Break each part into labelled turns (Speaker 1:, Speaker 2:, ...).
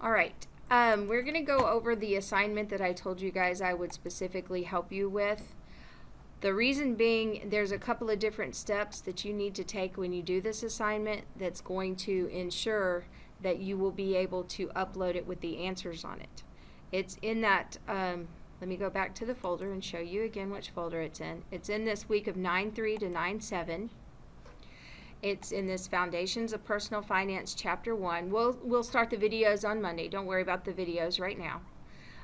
Speaker 1: All right. We're going to go over the assignment that I told you guys I would specifically help you with. The reason being, there's a couple of different steps that you need to take when you do this assignment that's going to ensure that you will be able to upload it with the answers on it. It's in that, let me go back to the folder and show you again which folder it's in. It's in this week of 9-3 to 9-7. It's in this Foundations of Personal Finance Chapter 1. We'll start the videos on Monday. Don't worry about the videos right now.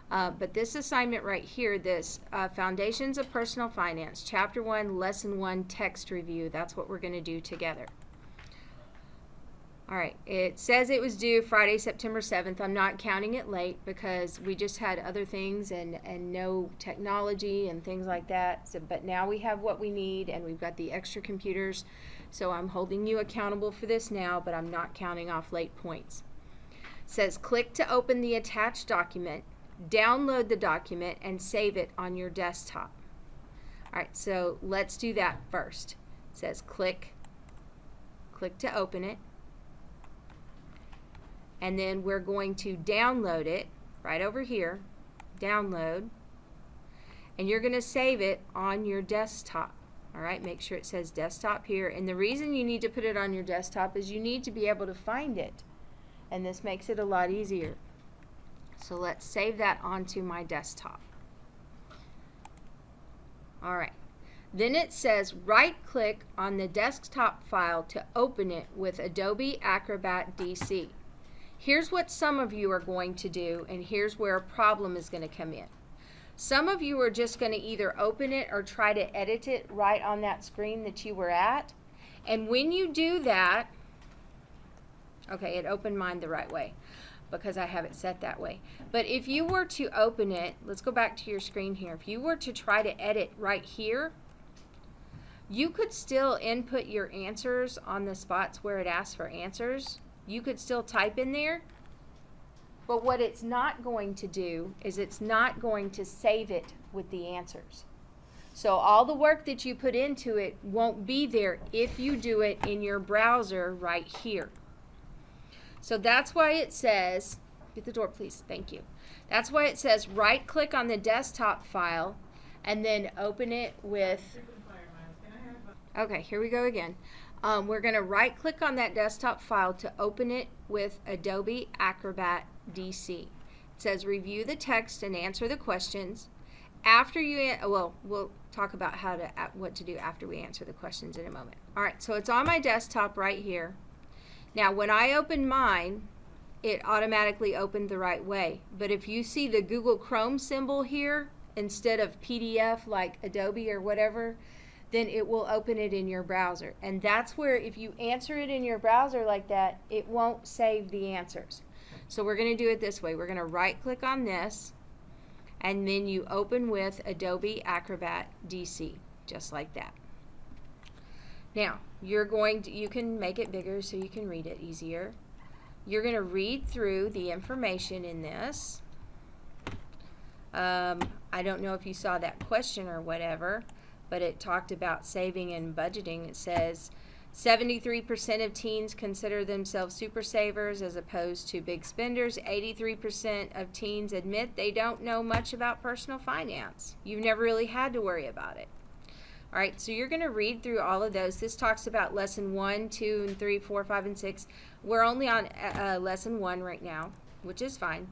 Speaker 1: But this assignment right here, this Foundations of Personal Finance Chapter 1, Lesson 1 text review, that's what we're going to do together. All right, it says it was due Friday, September 7th. I'm not counting it late because we just had other things and no technology and things like that. So, but now we have what we need and we've got the extra computers. So I'm holding you accountable for this now, but I'm not counting off late points. It says click to open the attached document, download the document, and save it on your desktop. All right, so let's do that first. It says click to open it. And then we're going to download it right over here, download, and you're going to save it on your desktop. All right, make sure it says desktop here. And the reason you need to put it on your desktop is you need to be able to find it. And this makes it a lot easier. So let's save that onto my desktop. All right. Then it says right-click on the desktop file to open it with Adobe Acrobat DC. Here's what some of you are going to do, and here's where a problem is going to come in. Some of you are just going to either open it or try to edit it right on that screen that you were at. And when you do that, okay, it opened mine the right way because I have it set that way. But if you were to open it, let's go back to your screen here. If you were to try to edit right here, you could still input your answers on the spots where it asks for answers. You could still type in there, but what it's not going to do is it's not going to save it with the answers. So all the work that you put into it won't be there if you do it in your browser right here. So that's why it says, get the door please, thank you. That's why it says right click on the desktop file and then open it with, okay, here we go again. We're going to right click on that desktop file to open it with Adobe Acrobat DC. It says review the text and answer the questions. After you, well, we'll talk about what to do after we answer the questions in a moment. All right, so it's on my desktop right here. Now when I open mine, it automatically opened the right way. But if you see the Google Chrome symbol here instead of PDF like Adobe or whatever, then it will open it in your browser. And that's where if you answer it in your browser like that, it won't save the answers. So we're going to do it this way. We're going to right click on this and then you open with Adobe Acrobat DC, just like that. Now you can make it bigger so you can read it easier. You're going to read through the information in this. I don't know if you saw that question or whatever, but it talked about saving and budgeting. It says 73% of teens consider themselves super savers as opposed to big spenders. 83% of teens admit they don't know much about personal finance. You've never really had to worry about it. All right, so you're going to read through all of those. This talks about lesson 1, 2, and 3, 4, 5, and 6. We're only on lesson 1 right now, which is fine.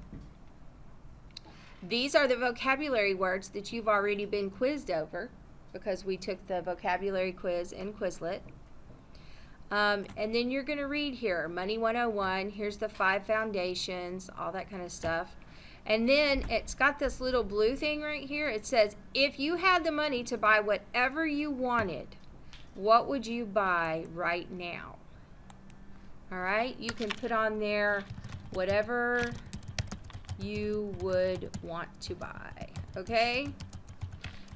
Speaker 1: These are the vocabulary words that you've already been quizzed over, because we took the vocabulary quiz in Quizlet. And then you're going to read here, Money 101, here's the 5 foundations, all that kind of stuff. And then it's got this little blue thing right here. It says, if you had the money to buy whatever you wanted, what would you buy right now? All right, you can put on there whatever you would want to buy, okay?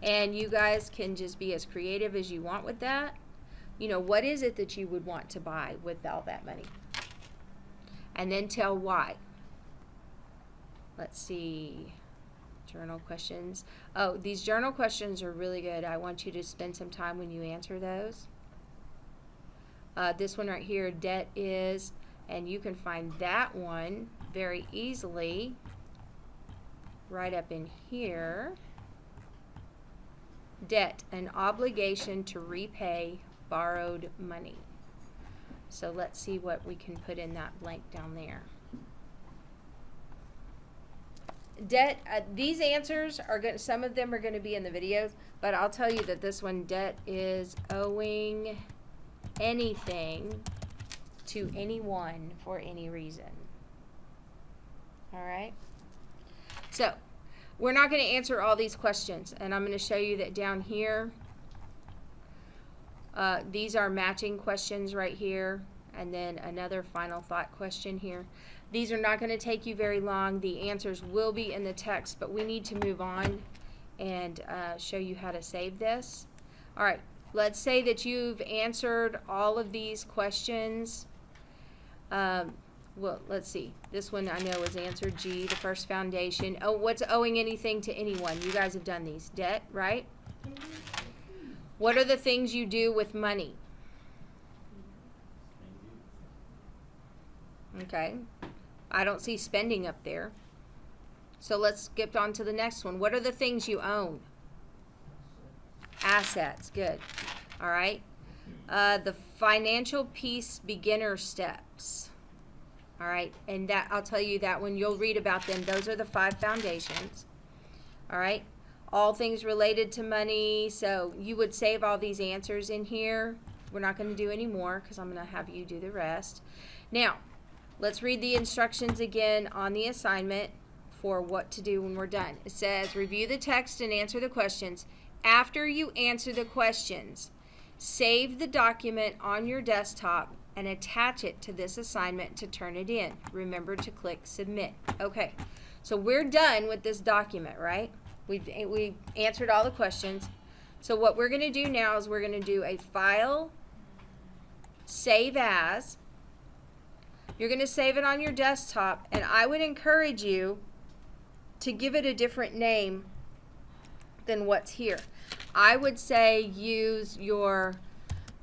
Speaker 1: And you guys can just be as creative as you want with that. You know, what is it that you would want to buy with all that money? And then tell why. Let's see. Journal questions. Oh, these journal questions are really good. I want you to spend some time when you answer those. This one right here, debt is, and you can find that one very easily right up in here. Debt, an obligation to repay borrowed money. So let's see what we can put in that blank down there. Debt, these answers are going, some of them are going to be in the videos, but I'll tell you that this one, debt is owing anything to anyone for any reason. All right? So, we're not going to answer all these questions, and I'm going to show you that down here, these are matching questions right here, and then another final thought question here. These are not going to take you very long. The answers will be in the text, but we need to move on and show you how to save this. All right, let's say that you've answered all of these questions. Well, let's see. This one I know is answered G, the first foundation. Oh, what's owing anything to anyone? You guys have done these. Debt, right? What are the things you do with money? Okay. I don't see spending up there. So let's skip on to the next one. What are the things you own? Assets. Good. All right. The financial peace beginner steps. All right. And that, I'll tell you that when you'll read about them, those are the 5 foundations. All right. All things related to money. So you would save all these answers in here. We're not going to do any more because I'm going to have you do the rest. Now, let's read the instructions again on the assignment for what to do when we're done. It says, review the text and answer the questions. After you answer the questions, save the document on your desktop and attach it to this assignment to turn it in. Remember to click submit. Okay, so we're done with this document, right? We've answered all the questions. So what we're going to do now is we're going to do a file, save as. You're going to save it on your desktop, and I would encourage you to give it a different name than what's here. I would say use your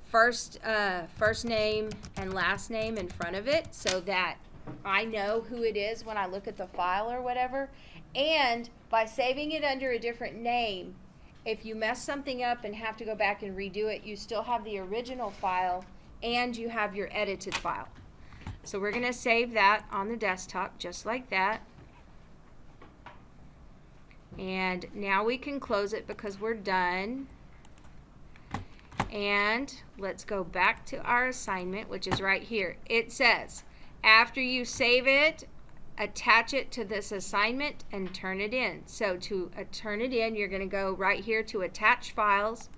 Speaker 1: first name and last name in front of it so that I know who it is when I look at the file or whatever. And by saving it under a different name, if you mess something up and have to go back and redo it, you still have the original file and you have your edited file. So we're going to save that on the desktop just like that. And now we can close it because we're done. And let's go back to our assignment, which is right here. It says, after you save it, attach it to this assignment and turn it in. So to turn it in, you're going to go right here to attach files,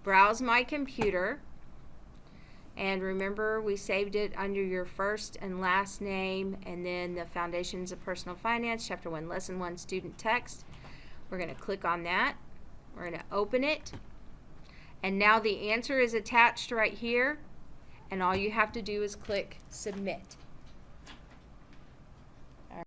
Speaker 1: browse my computer. And remember, we saved it under your first and last name, and then the Foundations of Personal Finance, Chapter 1, Lesson 1, Student Text. We're going to click on that. We're going to open it. And now the answer is attached right here. And all you have to do is click Submit.